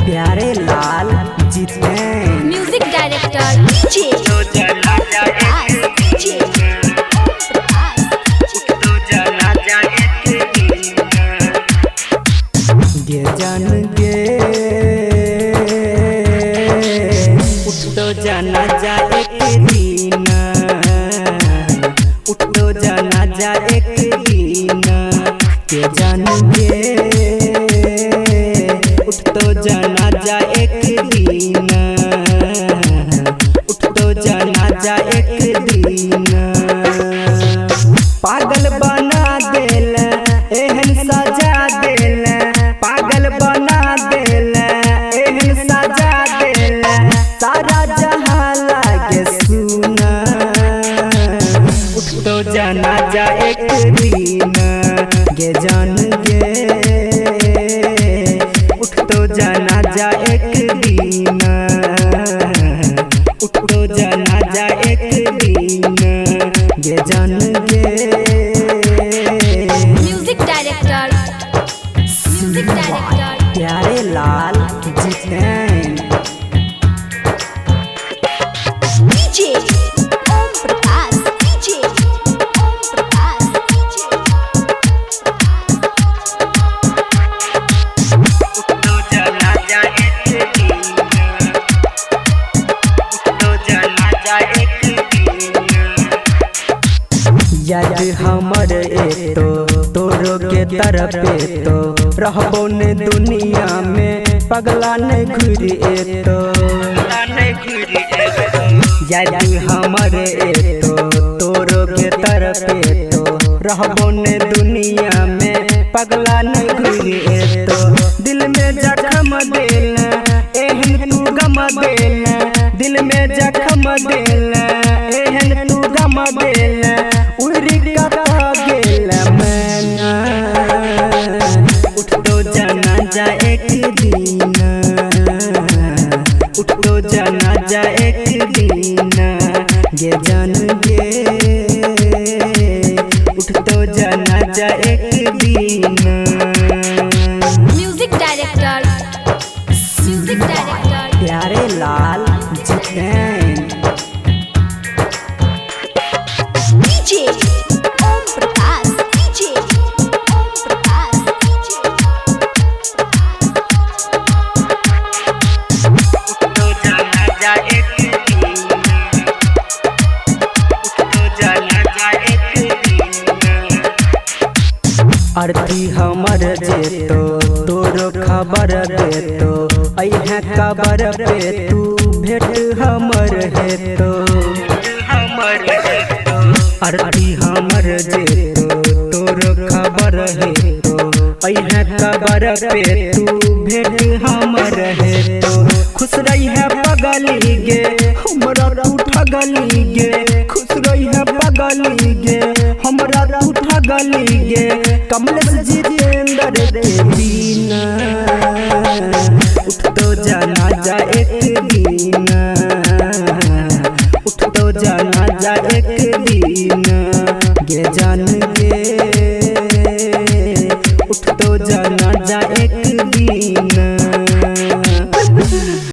प्यारे लाल Jitendra music director गे जान गे उठ तो जाना जा एक दिन उठ तो जाना जा एक दिन गे जान गे उठ तो जाना जा एक दिन उठ तो जाना जा एक दिन पागल बना देल एहन सजा देल पागल बना देल एहन सजा देल सारा जहां लागे सुना उठ तो जाना जा एक दिन गे जान गे उठ तो जाना जा एक दिन उठ तो जाना जा एक दिन गे जान गे म्यूजिक डायरेक्टर प्यारे लाल जितेंद्र डीजे ओम प्रकाश डीजे ओम प्रकाश उठ तो जाना जा एक दिन उठ तो जाना जा एक दिन याद हमर एतो तोरो के तरफ एतो रहबो ने दुनिया में पगला ने घुरी एतो याद हमर एतो तोरो के तरफ एतो रहबो ने दुनिया में पगला ने घुरी एतो दिल में जखम देल एहन तू गम देल दिल में जखम देल एहन तू गम देल उड़ी कता गेल मैना उठ तो जाना जा एक दिन उठ तो जाना जा एक दिन गे जान गे उठ तो जाना जा एक दिन म्यूजिक डायरेक्टर प्यारे लाल जितेंद्र डीजे ओम प्रकाश डीजे ओम प्रकाश उठ तो जाना जा एक दिन उठ तो जाना जा एक दिन अर्थी हमर जेतो तोरो खबर देतो अइहे खबर पे तू भेट हमर हेतो अर्थी हमर जेतो तोरो खबर हेतो अइहे खबर पे तू भेट हमर हेतो खुश रही है पगली गे हमरा तू ठगली गे खुश रही है पगली गे हमरा तू ठगली गे कमलेश जितेंद्र के बिना उठ तो जाना जा एक